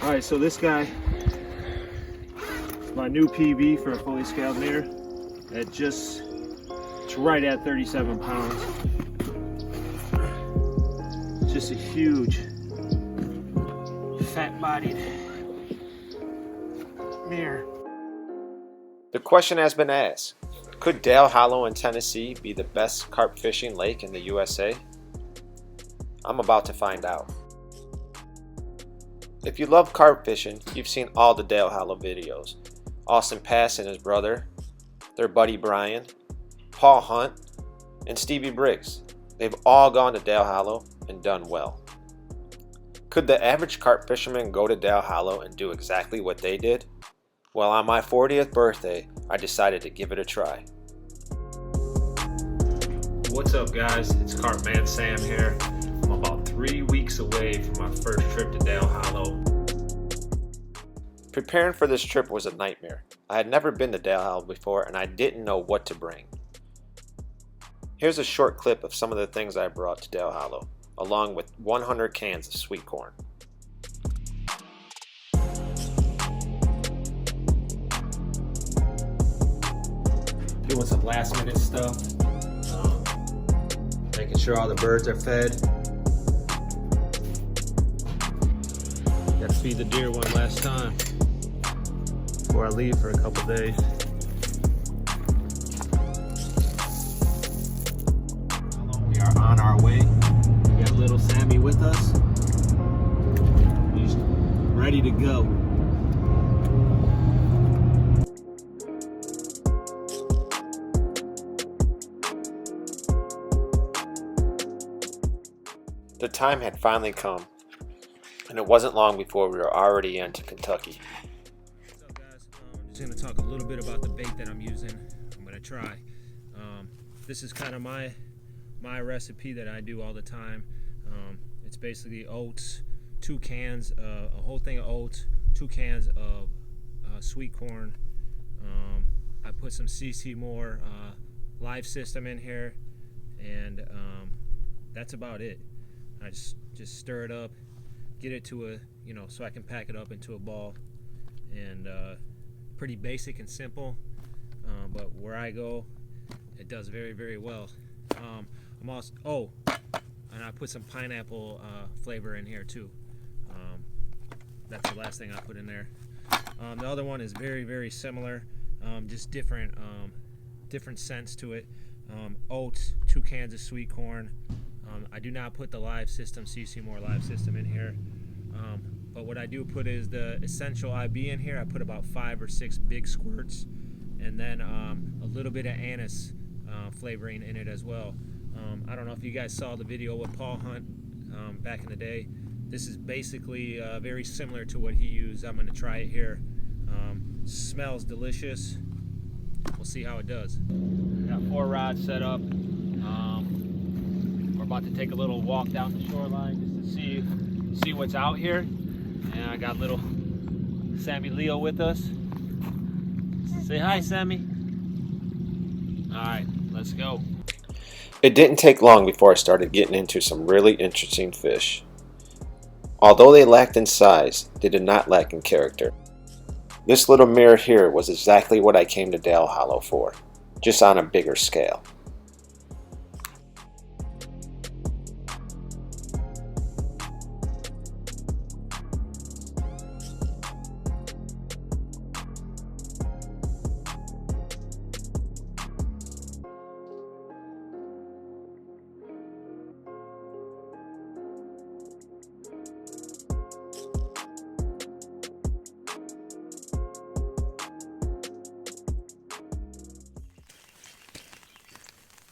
Alright, so this guy is my new PB for a fully scaled mirror. It's right at 37 pounds. Just a huge, fat-bodied mirror. The question has been asked, could Dale Hollow in Tennessee be the best carp fishing lake in the USA? I'm about to find out. If you love carp fishing, you've seen all the Dale Hollow videos. Austin Pass and his brother, their buddy Brian, Paul Hunt, and Stevie Briggs. They've all gone to Dale Hollow and done well. Could the average carp fisherman go to Dale Hollow and do exactly what they did? Well, on my 40th birthday, I decided to give it a try. What's up, guys? It's Carp Man Sam here. I'm about 3 weeks away from my first trip to Dale Hollow. Preparing for this trip was a nightmare. I had never been to Dale Hollow before and I didn't know what to bring. Here's a short clip of some of the things I brought to Dale Hollow, along with 100 cans of sweet corn. Doing some last minute stuff. Making sure all the birds are fed. Got to feed the deer one last time before I leave for a couple days. We are on our way. We got little Sammy with us. He's ready to go. The time had finally come, and it wasn't long before we were already into Kentucky. What's up, guys? I'm just going to talk a little bit about the bait that I'm using. I'm going to try. This is kind of my recipe that I do all the time. It's basically oats, 2 cans, a whole thing of oats, 2 cans of sweet corn. I put some CC Moore live system in here, and that's about it. I just stir it up, get it to a, so I can pack it up into a ball, and pretty basic and simple, but where I go, it does very, very well. I'm also, and I put some pineapple flavor in here too. That's the last thing I put in there. The other one is very, very similar, just different scents to it. Oats, 2 cans of sweet corn. I do not put the live system, CC Moore live system in here. But what I do put is the essential IB in here. I put about 5 or 6 big squirts, and then a little bit of anise flavoring in it as well. I don't know if you guys saw the video with Paul Hunt back in the day. This is basically very similar to what he used. I'm going to try it here. Smells delicious. We'll see how it does. Got 4 rods set up. We're about to take a little walk down the shoreline just to see what's out here. And I got little Sammy Leo with us. Say hi, Sammy. All right, let's go. It didn't take long before I started getting into some really interesting fish. Although they lacked in size, they did not lack in character. This little mirror here was exactly what I came to Dale Hollow for, just on a bigger scale.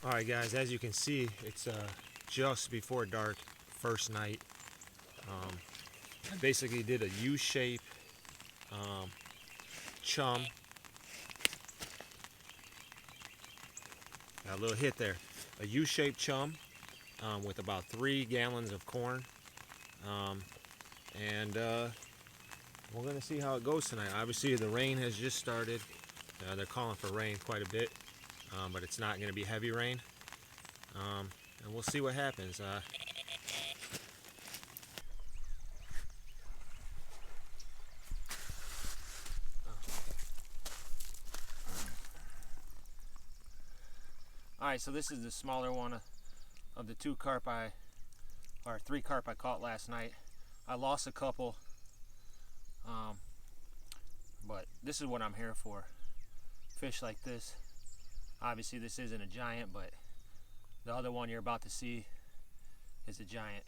Alright guys, as you can see, it's just before dark, first night. I basically did a U-shape chum. Got a little hit there. A U-shaped chum with about 3 gallons of corn. And we're going to see how it goes tonight. Obviously the rain has just started. They're calling for rain quite a bit. But it's not going to be heavy rain, and we'll see what happens. Alright, so this is the smaller one of the 3 carp I caught last night. I lost a couple, but this is what I'm here for. Fish like this. Obviously this isn't a giant, but the other one you're about to see is a giant.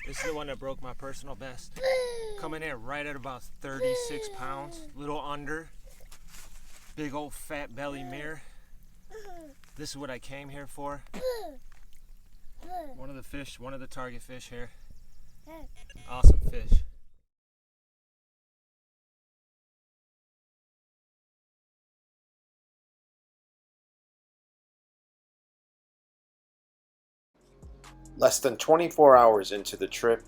This is the one that broke my personal best. Coming in right at about 36 pounds, little under. Big old fat belly mirror. This is what I came here for. One of the target fish here. Awesome fish. Less than 24 hours into the trip,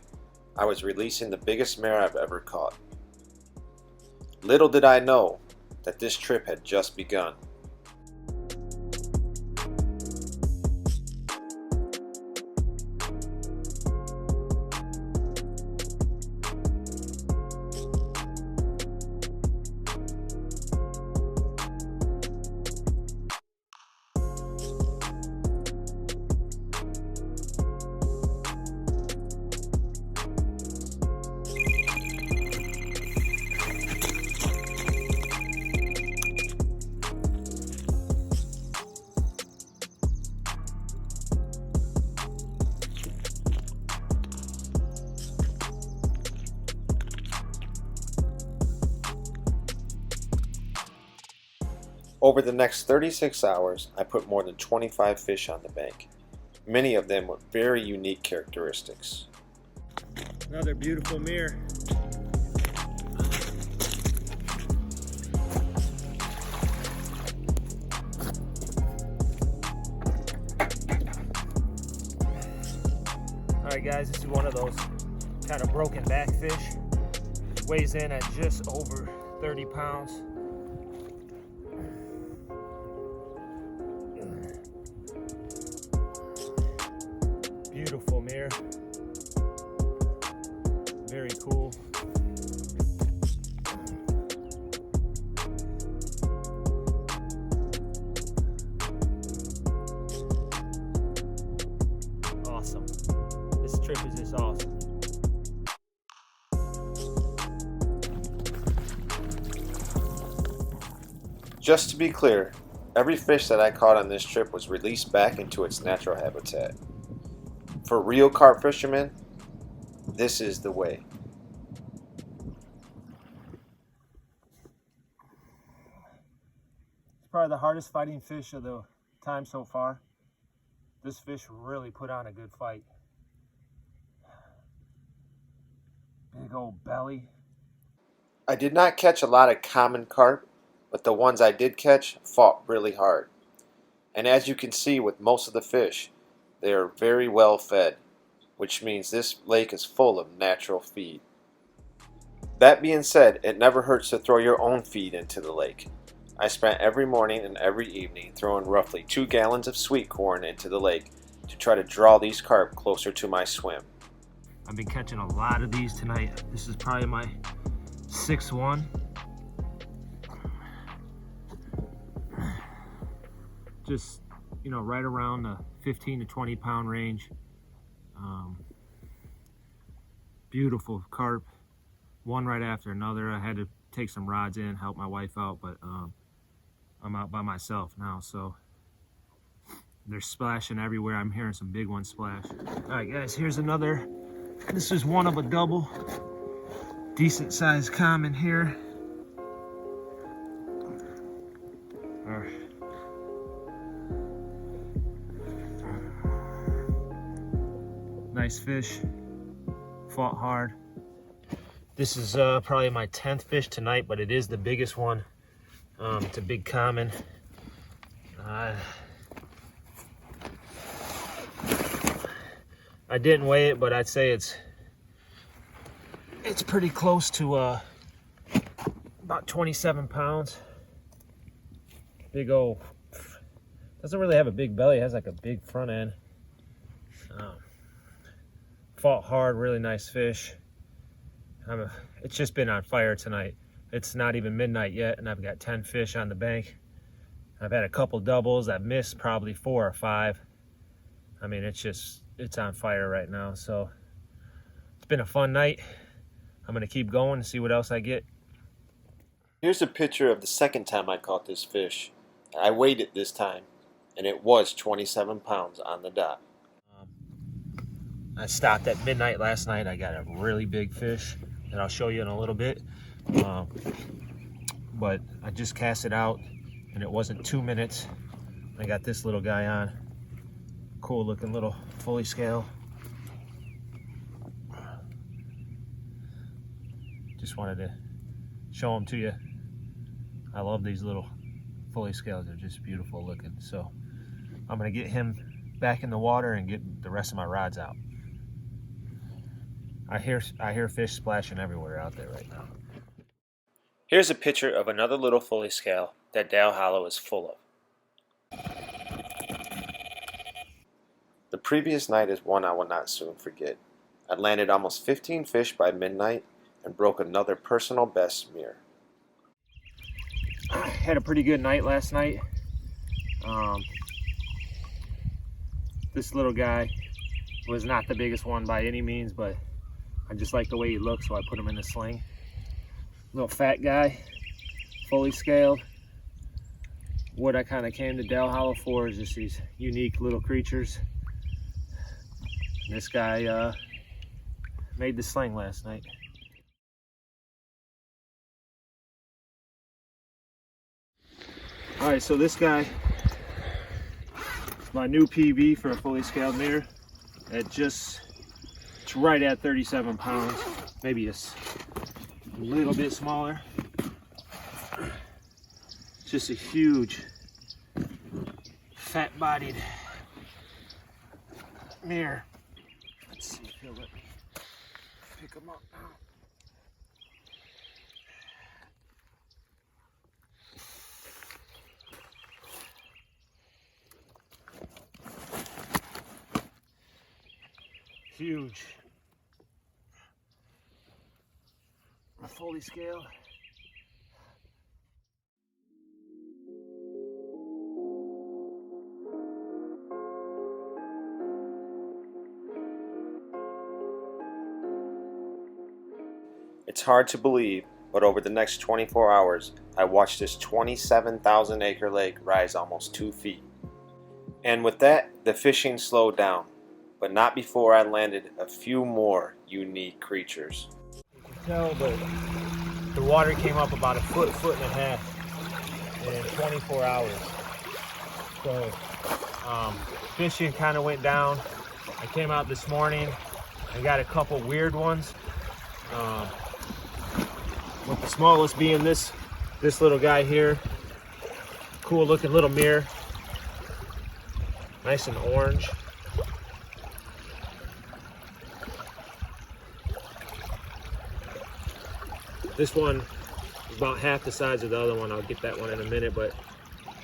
I was releasing the biggest mare I've ever caught. Little did I know that this trip had just begun. Over the next 36 hours, I put more than 25 fish on the bank, many of them with very unique characteristics. Another beautiful mirror. Alright guys, this is one of those kind of broken back fish. Weighs in at just over 30 pounds. Beautiful mirror. Very cool. Awesome. This trip is just awesome. Just to be clear, every fish that I caught on this trip was released back into its natural habitat. For real carp fishermen, this is the way. It's probably the hardest fighting fish of the time so far. This fish really put on a good fight. Big old belly. I did not catch a lot of common carp, but the ones I did catch fought really hard. And as you can see with most of the fish, they are very well fed, which means this lake is full of natural feed. That being said, it never hurts to throw your own feed into the lake. I spent every morning and every evening throwing roughly 2 gallons of sweet corn into the lake to try to draw these carp closer to my swim. I've been catching a lot of these tonight. This is probably my 6th one. Just, you know, right around the 15 to 20 pound range. Beautiful carp, one right after another. I had to take some rods in, help my wife out, but I'm out by myself now, so they're splashing everywhere. I'm hearing some big ones splash. All right guys, here's another. This is one of a double. Decent sized common here. Nice fish, fought hard. This is probably my 10th fish tonight, but it is the biggest one. It's a big common. I didn't weigh it, but I'd say it's pretty close to about 27 pounds. Big old, doesn't really have a big belly, it has like a big front end. Fought hard, really nice fish. It's just been on fire tonight. It's not even midnight yet, and I've got 10 fish on the bank. I've had a couple doubles. I've missed probably 4 or 5. I mean, it's on fire right now. So it's been a fun night. I'm gonna keep going and see what else I get. Here's a picture of the second time I caught this fish. I weighed it this time, and it was 27 pounds on the dot. I stopped at midnight last night. I got a really big fish that I'll show you in a little bit. But I just cast it out, and it wasn't 2 minutes. I got this little guy on. Cool looking little fully scale. Just wanted to show them to you. I love these little fully scales. They're just beautiful looking. So I'm gonna get him back in the water and get the rest of my rods out. I hear fish splashing everywhere out there right now. Here's a picture of another little fully scale that Dale Hollow is full of. The previous night is one I will not soon forget. I landed almost 15 fish by midnight and broke another personal best mirror. Had a pretty good night last night. This little guy was not the biggest one by any means, but I just like the way he looks, so I put him in the sling. Little fat guy, fully scaled. What I kind of came to Dale Hollow for is just these unique little creatures. And this guy made the sling last night. All right, so this guy, my new PB for a fully scaled mirror, it's right at 37 pounds, maybe a little bit smaller. Just a huge, fat-bodied mirror. Let's see if he'll let me pick him up now. Huge. A fully scaled. It's hard to believe, but over the next 24 hours, I watched this 27,000 acre lake rise almost 2 feet. And with that, the fishing slowed down, but not before I landed a few more unique creatures. You can tell the water came up about a foot and a half in 24 hours. So fishing kind of went down. I came out this morning and got a couple weird ones. With the smallest being this little guy here. Cool looking little mirror. Nice and orange. This one is about half the size of the other one. I'll get that one in a minute, but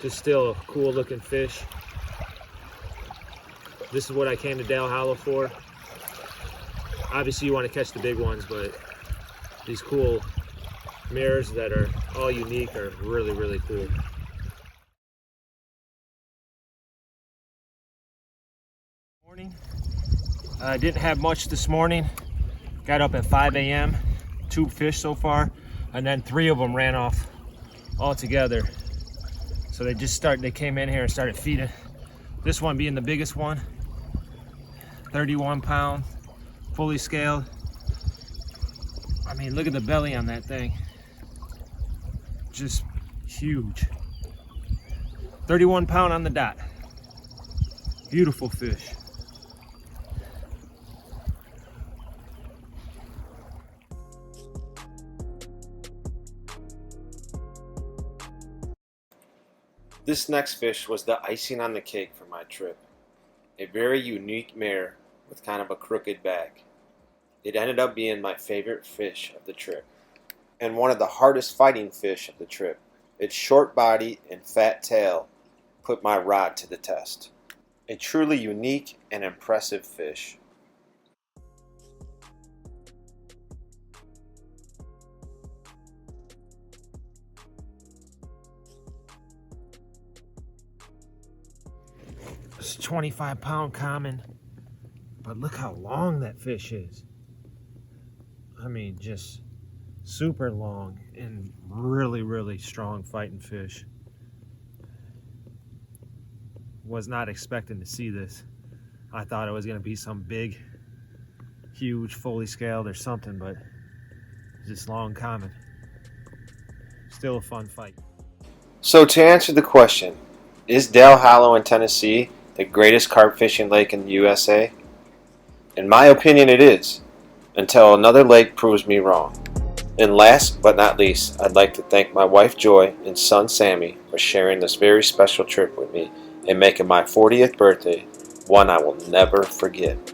just still a cool looking fish. This is what I came to Dale Hollow for. Obviously you want to catch the big ones, but these cool mirrors that are all unique are really, really cool. Morning. I didn't have much this morning. Got up at 5 a.m. 2 fish so far, and then 3 of them ran off all together. So they came in here and started feeding. This one being the biggest one, 31 pound, fully scaled. I mean, look at the belly on that thing. Just huge. 31 pound on the dot. Beautiful fish. This next fish was the icing on the cake for my trip. A very unique mirror with kind of a crooked back. It ended up being my favorite fish of the trip, and one of the hardest fighting fish of the trip. Its short body and fat tail put my rod to the test. A truly unique and impressive fish. It's a 25-pound common, but look how long that fish is. I mean, just super long and really, really strong fighting fish. Was not expecting to see this. I thought it was going to be some big, huge, fully scaled or something, but just long common. Still a fun fight. So to answer the question, is Dale Hollow in Tennessee the greatest carp fishing lake in the USA? In my opinion, it is, until another lake proves me wrong. And last but not least, I'd like to thank my wife Joy and son Sammy for sharing this very special trip with me and making my 40th birthday one I will never forget.